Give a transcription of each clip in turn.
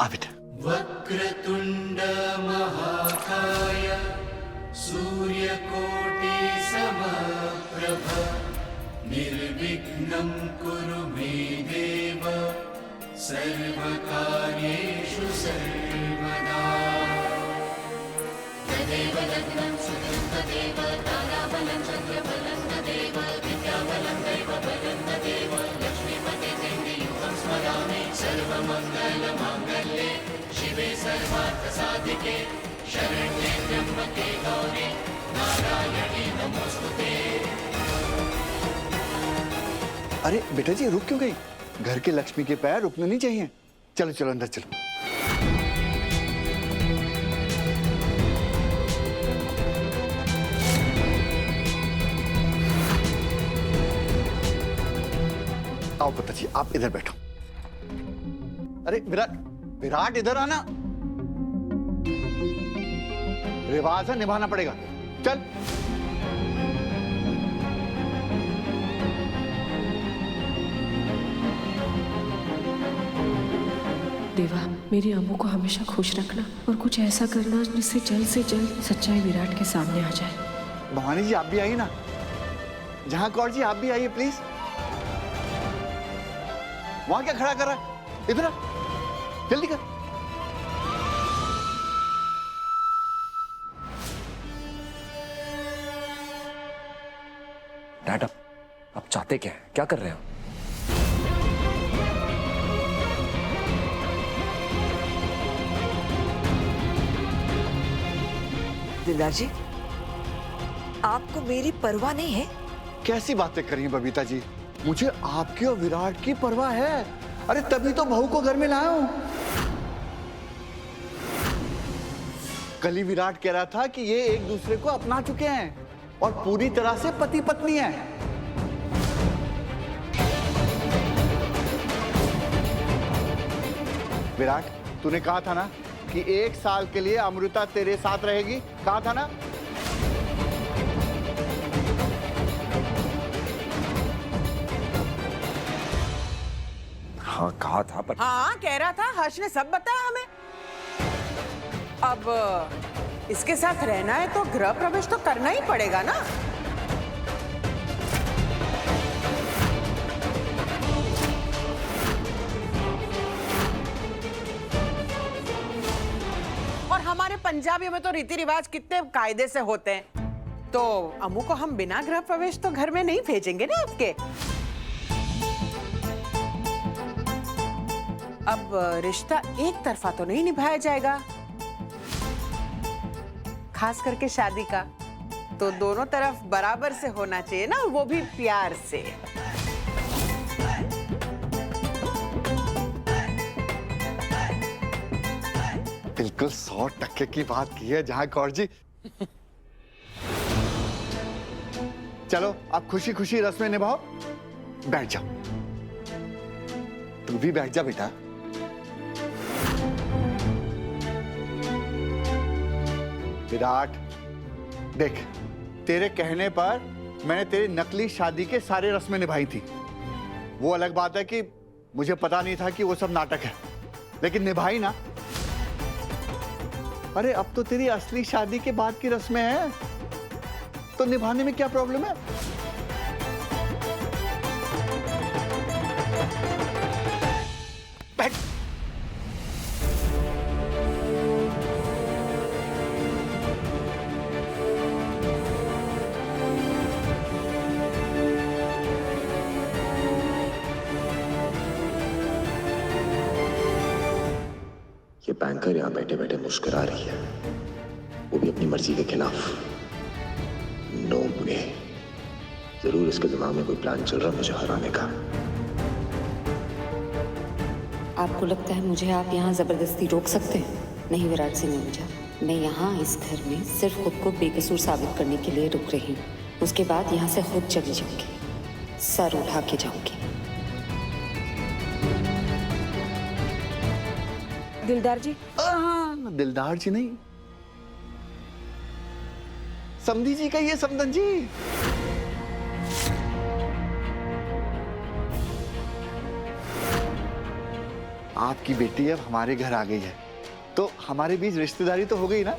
आ बेटा। वक्रतुंड महाकाय सूर्यकोटि समप्रभ निर्विघ्नं कुरु मे देव सर्वकार्येषु सर्वदा। तदेव लग्नं सुखं तदेव ताराबलं चन्द्रबलं तदेव विद्याबलं दैवबलं तदेव लक्ष्मीपते चण्डीयुगं स्मरामि सर्वमङ्गलमाङ्गल्ये शिवे सर्वार्थसाधिके शरण्ये त्र्यम्बके गौरी नारायणी नमोस्तुते। अरे बेटा जी रुक क्यों गई? घर के लक्ष्मी के पैर रुकने नहीं चाहिए। चलो चलो अंदर चलो। आओ पुत्र जी आप इधर बैठो। अरे विराट, विराट इधर आना। रिवाज है निभाना पड़ेगा। चल। देवा मेरी अम्मू को हमेशा खुश रखना और कुछ ऐसा करना जिससे जल्द से जल्द सच्चाई विराट के सामने आ जाए। भवानी जी आप भी आइए ना। जहां कौर जी आप भी आइए प्लीज। वहां क्या खड़ा कर रहा है? इधर आ, जल्दी कर। डैड आप चाहते क्या हैं? क्या कर रहे हैं? दिलदार जी, आपको मेरी परवाह नहीं है? कैसी बातें कर रही हैं बबीता जी? मुझे आपकी और विराट की परवाह है। अरे तभी तो बहू को घर में लाया हूं। कल ही विराट कह रहा था कि ये एक दूसरे को अपना चुके हैं और पूरी तरह से पति पत्नी हैं। विराट तूने कहा था ना कि 1 साल के लिए अमृता तेरे साथ रहेगी, कहा था ना? हाँ कहा था पर हाँ कह रहा था, हर्ष ने सब बताया हमें। अब इसके साथ रहना है तो गृह प्रवेश तो करना ही पड़ेगा ना। और हमारे पंजाबियों में तो रीति रिवाज कितने कायदे से होते हैं, तो अम्मू को हम बिना गृह प्रवेश तो घर में नहीं भेजेंगे ना आपके। अब रिश्ता एक तरफा तो नहीं निभाया जाएगा, खास करके शादी का तो दोनों तरफ बराबर से होना चाहिए ना, वो भी प्यार से। बिल्कुल 100% की बात की है जहां कौर जी। चलो आप खुशी खुशी रस्में निभाओ। बैठ जाओ, तू भी बैठ जा बेटा। विराट देख, तेरे कहने पर मैंने तेरी नकली शादी के सारे रस्में निभाई थी। वो अलग बात है कि मुझे पता नहीं था कि वो सब नाटक है, लेकिन निभाई ना। अरे अब तो तेरी असली शादी के बाद की रस्में हैं, तो निभाने में क्या प्रॉब्लम है? बैठ। ये बैंकर यहाँ बैठे बैठे मुस्कुरा रही है, वो भी अपनी मर्जी के खिलाफ। नो वे, जरूर इसके दिमाग में कोई प्लान चल रहा है मुझे हराने का। आपको लगता है मुझे आप यहाँ जबरदस्ती रोक सकते हैं? नहीं विराट सिंह मुझे, मैं यहाँ इस घर में सिर्फ खुद को बेकसूर साबित करने के लिए रुक रही हूँ। उसके बाद यहाँ से खुद चली जाऊंगी, सर उठा के जाऊंगी। दिलदार जी। दिलदार जी नहीं, समधी जी कहिए, समधन जी। आपकी बेटी अब हमारे घर आ गई है, तो हमारे बीच रिश्तेदारी तो हो गई ना।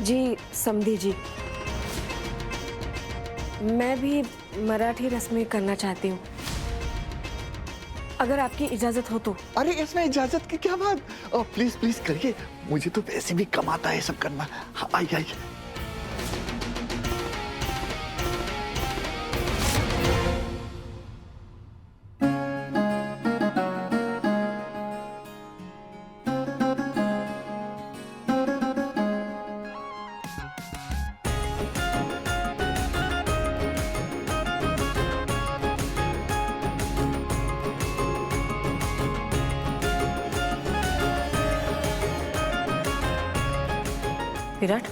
जी समधी जी, मैं भी मराठी रस्में करना चाहती हूँ, अगर आपकी इजाजत हो तो। अरे इसमें इजाजत की क्या बात, प्लीज प्लीज करिए, मुझे तो वैसे भी कम आता है सब करना। हाँ, आइए आइए। विराट,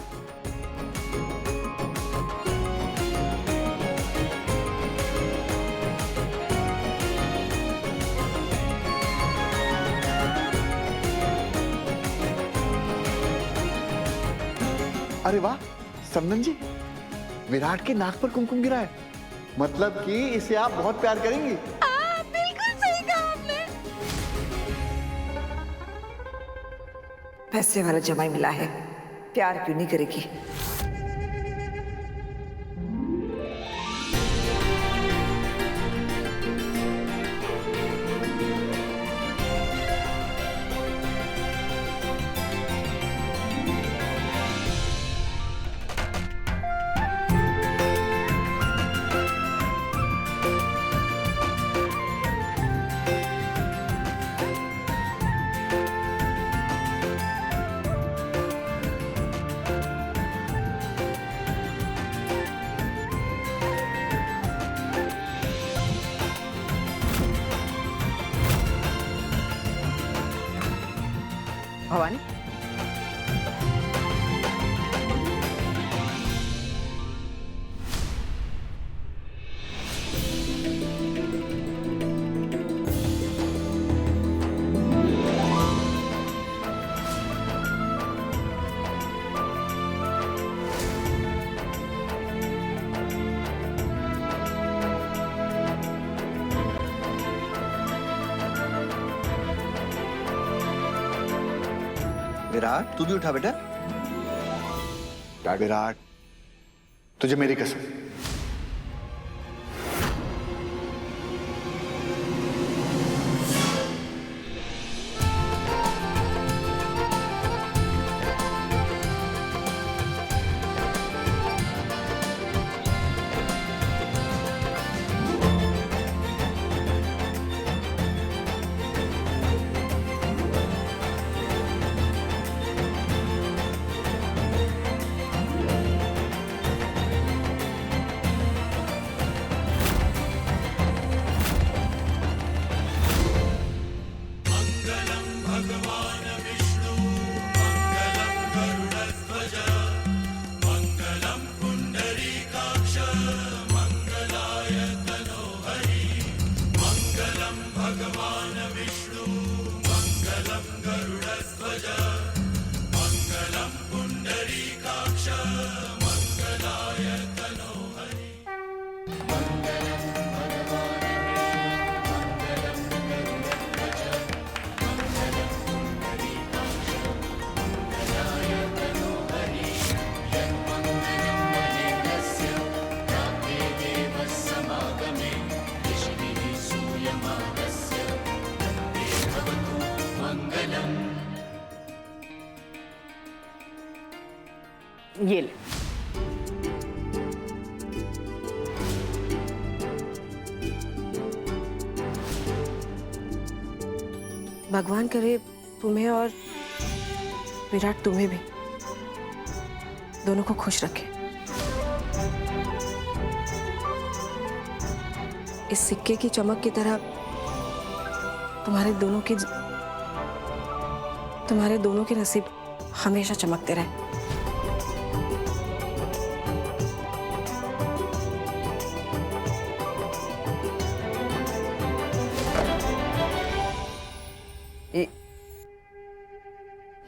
अरे वाह समदन जी, विराट के नाक पर कुमकुम गिरा है, मतलब कि इसे आप बहुत प्यार करेंगी। बिल्कुल सही कहा आपने। पैसे वाला जमाई मिला है, प्यार क्यों नहीं करेगी। भवानी, विराट, तू भी उठा बेटा। विराट, तुझे मेरी कसम, ये ले। भगवान करे तुम्हें और विराट तुम्हें भी, दोनों को खुश रखे। इस सिक्के की चमक की तरह तुम्हारे दोनों के नसीब हमेशा चमकते रहे।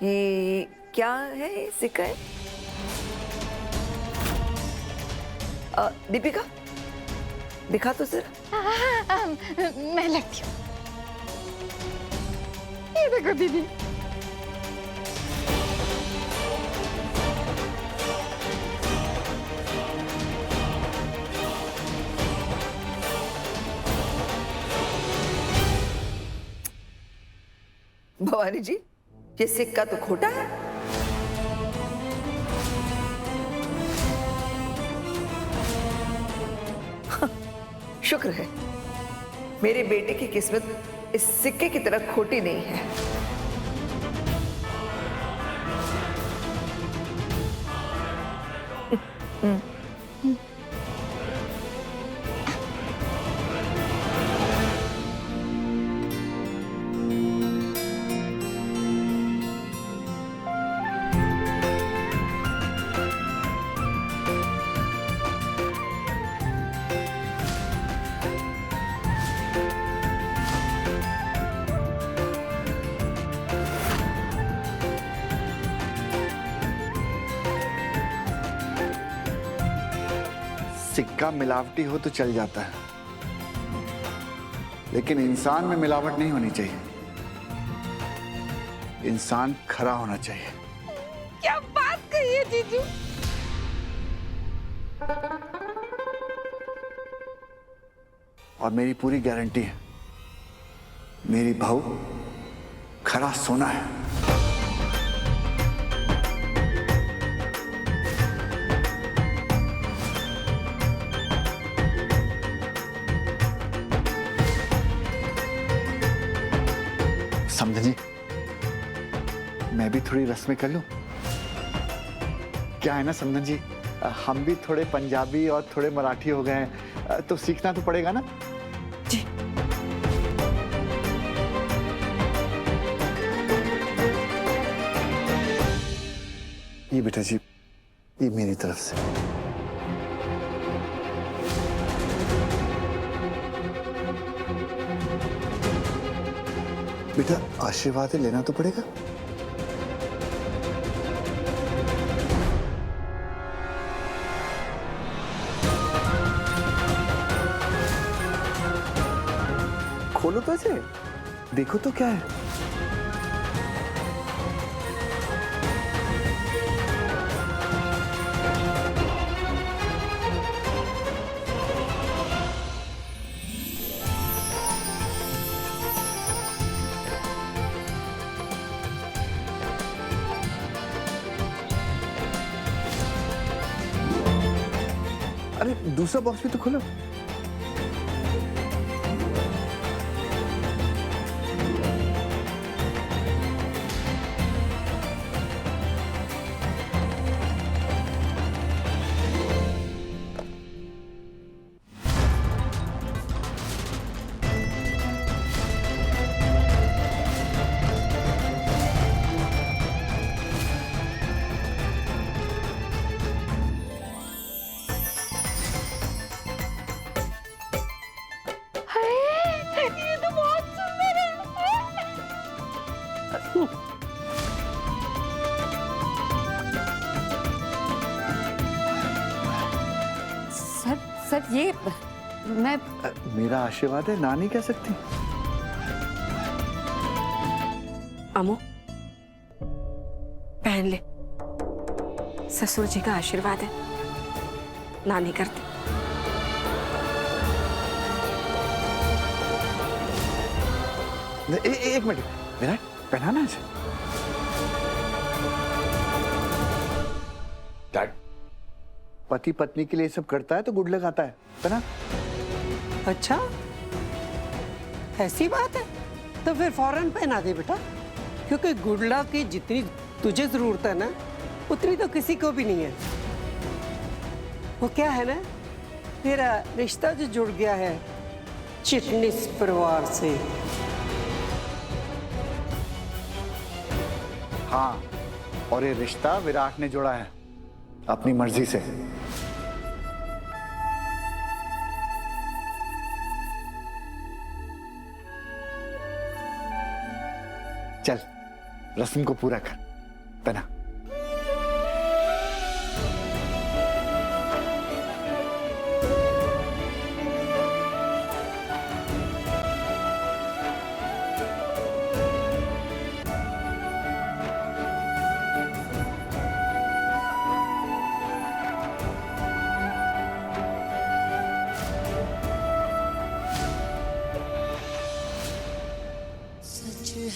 ये क्या है, सिक्का है? दीपिका, दिखा तो जरा। मैं लगती हूँ। ये देखो दीदी। भवानी जी, ये सिक्का तो खोटा है। हाँ, शुक्र है मेरे बेटे की किस्मत इस सिक्के की तरह खोटी नहीं है। सिक्का मिलावटी हो तो चल जाता है, लेकिन इंसान में मिलावट नहीं होनी चाहिए। इंसान खरा होना चाहिए। क्या बात कही है जीजू। और मेरी पूरी गारंटी है, मेरी बहू खरा सोना है। समझे जी, मैं भी थोड़ी रस्में कर लूं। क्या है ना समझन जी, हम भी थोड़े पंजाबी और थोड़े मराठी हो गए हैं, तो सीखना तो पड़ेगा ना। जी। ये बेटा जी, ये मेरी तरफ से। बेटा आशीर्वाद लेना तो पड़ेगा। खोलो तो इसे, देखो तो क्या है। अरे दूसरा बॉक्स भी तो खोलो। ये तो बहुत सुंदर है। सर ये मैं मेरा आशीर्वाद है, ना नहीं कह सकती। अमो, पहन ले। ससुर जी का आशीर्वाद है, ना नहीं करती। एक मिनट विराट, पहनाना इसे। डैड, पति पत्नी के लिए सब करता है तो गुड लक आता है, पहना। अच्छा, ऐसी बात है तो फिर फौरन पहना दे बेटा, क्योंकि गुड लक की जितनी तुझे जरूरत है ना, उतनी तो किसी को भी नहीं है। वो क्या है ना, तेरा रिश्ता जो जुड़ गया है चिटनिस परिवार से। हाँ, और ये रिश्ता विराट ने जोड़ा है अपनी मर्जी से। चल, रस्म को पूरा कर, पहना।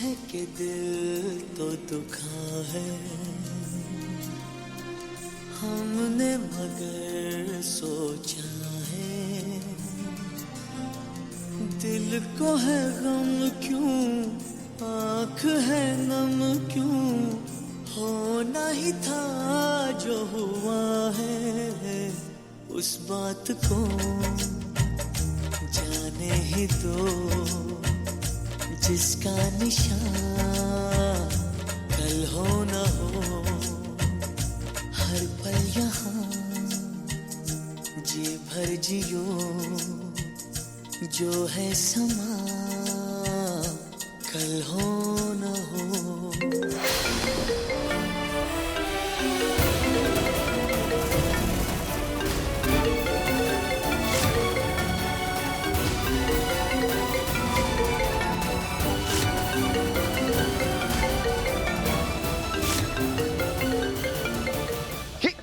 है कि दिल तो दुखा है हमने मगर सोचा है दिल को है गम क्यों आँख है नम क्यों होना ही था जो हुआ है उस बात को जाने ही दो जिसका निशान कल हो न हो हर पल यहाँ जी भर जियो जो है समा कल हो न हो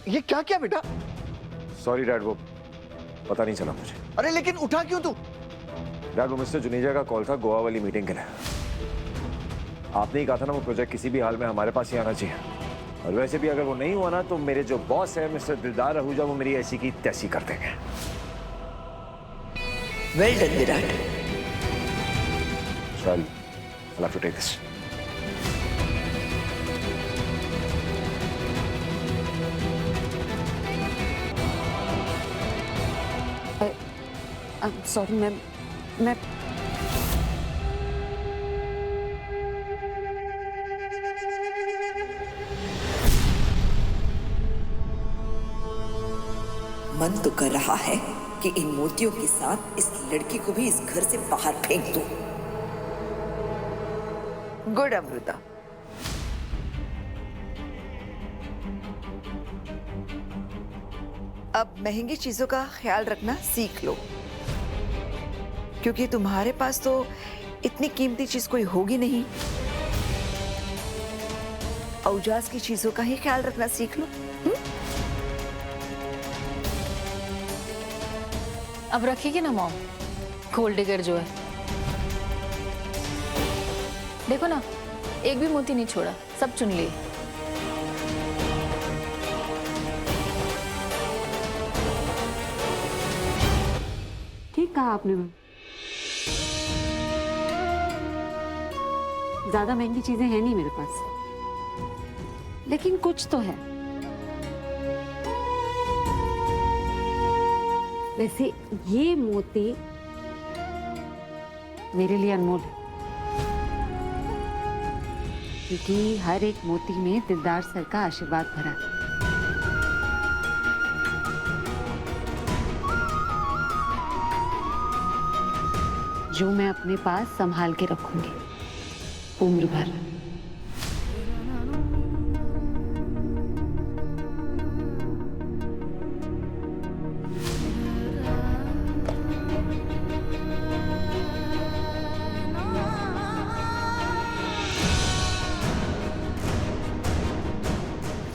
ये क्या किया बेटा? सॉरी डैड, वो पता नहीं चला मुझे। अरे लेकिन उठा क्यों तू? डैड, वो मिस्टर जुनेजा का कॉल था गोवा वाली मीटिंग के लिए। आपने ही कहा था ना वो प्रोजेक्ट किसी भी हाल में हमारे पास ही आना चाहिए, और वैसे भी अगर वो नहीं हुआ ना तो मेरे जो बॉस है मिस्टर दिलदार आहूजा वो मेरी ऐसी की तैसी कर देंगे। Well done Virat. चल, I'll have to take this. Sorry मैं मन तो कर रहा है कि इन मूर्तियों के साथ इस लड़की को भी इस घर से बाहर फेंक दूं। गुड अमृता। अब महंगी चीजों का ख्याल रखना सीख लो, क्योंकि तुम्हारे पास तो इतनी कीमती चीज कोई होगी नहीं। औजास की चीजों का ही ख्याल रखना सीख लो। अब रखेगी ना मॉम गोल्ड डिगर जो है। देखो ना, एक भी मोती नहीं छोड़ा, सब चुन लिए। ठीक कहा आपने मैम। ज्यादा महंगी चीजें हैं नहीं मेरे पास, लेकिन कुछ तो है। वैसे ये मोती मेरे लिए अनमोल है, क्योंकि हर एक मोती में दिलदार सर का आशीर्वाद भरा है। जो मैं अपने पास संभाल के रखूंगी उम्र भर।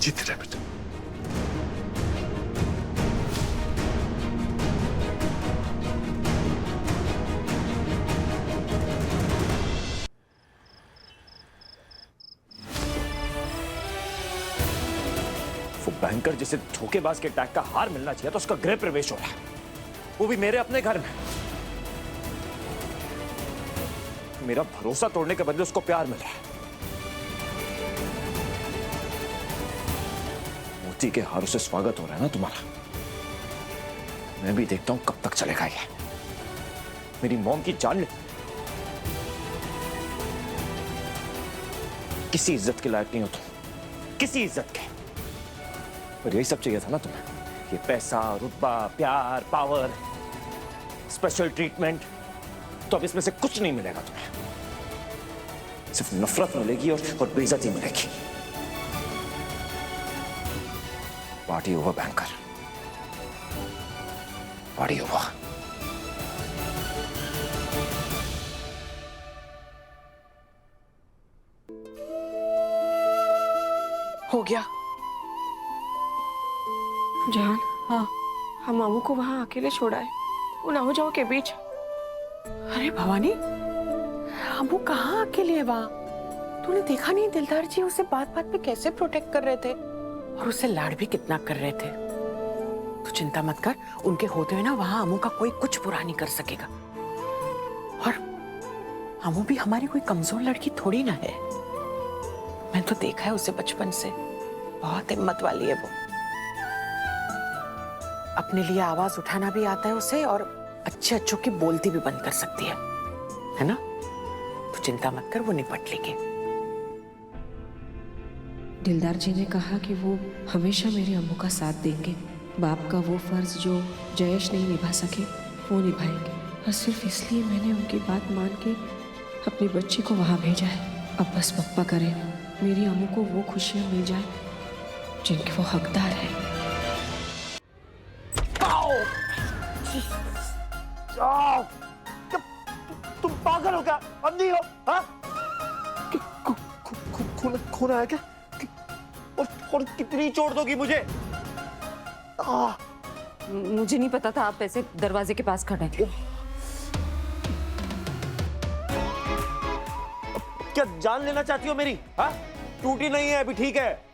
जीत रहे बेटा। वो बैंकर जिसे धोखेबाज के टैग का हार मिलना चाहिए तो उसका गृह प्रवेश हो रहा है, वो भी मेरे अपने घर में। मेरा भरोसा तोड़ने के बदले उसको प्यार मिल रहा है। मोती के हारों से स्वागत हो रहा है ना तुम्हारा। मैं भी देखता हूं कब तक चलेगा ये। मेरी मॉम की जान ले, किसी इज्जत के लायक नहीं हो तुम, किसी इज्जत के। पर यही सब चाहिए था ना तुम्हें, ये पैसा, रुतबा, प्यार, पावर, स्पेशल ट्रीटमेंट। तो अब इसमें से कुछ नहीं मिलेगा तुम्हें, सिर्फ नफरत मिलेगी और बेइज्जती मिलेगी। Party over banker, party over. हो गया। जान, हाँ, हम मामू को वहां अकेले छोड़ा है, उन हो जाओ के बीच। अरे भवानी, अम्मू कहाँ अकेले है वहाँ? तूने देखा नहीं दिलदार जी उसे बात बात पे कैसे प्रोटेक्ट कर रहे थे और उसे लाड़ भी कितना कर रहे थे। तू चिंता मत कर, उनके होते हुए ना वहां अमू का कोई कुछ बुरा नहीं कर सकेगा। और अमू भी हमारी कोई कमजोर लड़की थोड़ी ना है। मैं तो देखा है उसे बचपन से, बहुत हिम्मत वाली है वो। अपने लिए आवाज उठाना भी आता है उसे और अच्छे अच्छों की बोलती भी बंद कर सकती है ना? तो चिंता मत कर, वो निपट लेगी। दिलदार जी ने कहा कि वो हमेशा मेरी अम्मू का साथ देंगे। बाप का वो फर्ज जो जयेश नहीं निभा सके वो निभाएंगे, और सिर्फ इसलिए मैंने उनकी बात मान के अपनी बच्ची को वहां भेजा है। अब बस पप्पा करें मेरी अम्मू को वो खुशियां मिल जाए जिनके वो हकदार है। तुम पागल हो क्या? अंधी हो? हाँ? खून आया क्या? और कितनी चोट दोगी मुझे? मुझे नहीं पता था आप ऐसे दरवाजे के पास खड़े हैं। क्या जान लेना चाहती हो मेरी? हाँ? टूटी नहीं है, अभी ठीक है।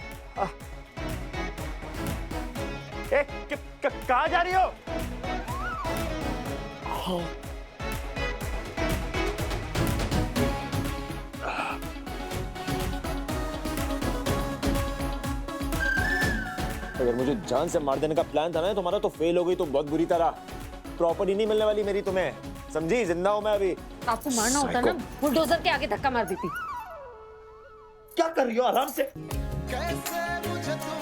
कहाँ जा रही हो? अगर मुझे जान से मार देने का प्लान था ना तुम्हारा, तो फेल हो गई तो बहुत बुरी तरह। प्रॉपर्टी नहीं मिलने वाली मेरी तुम्हें, समझी? जिंदा हूं मैं अभी। आपको मारना होता ना बुलडोजर के आगे धक्का मार देती। क्या कर रही हो? आराम से। कैसे मुझे तुम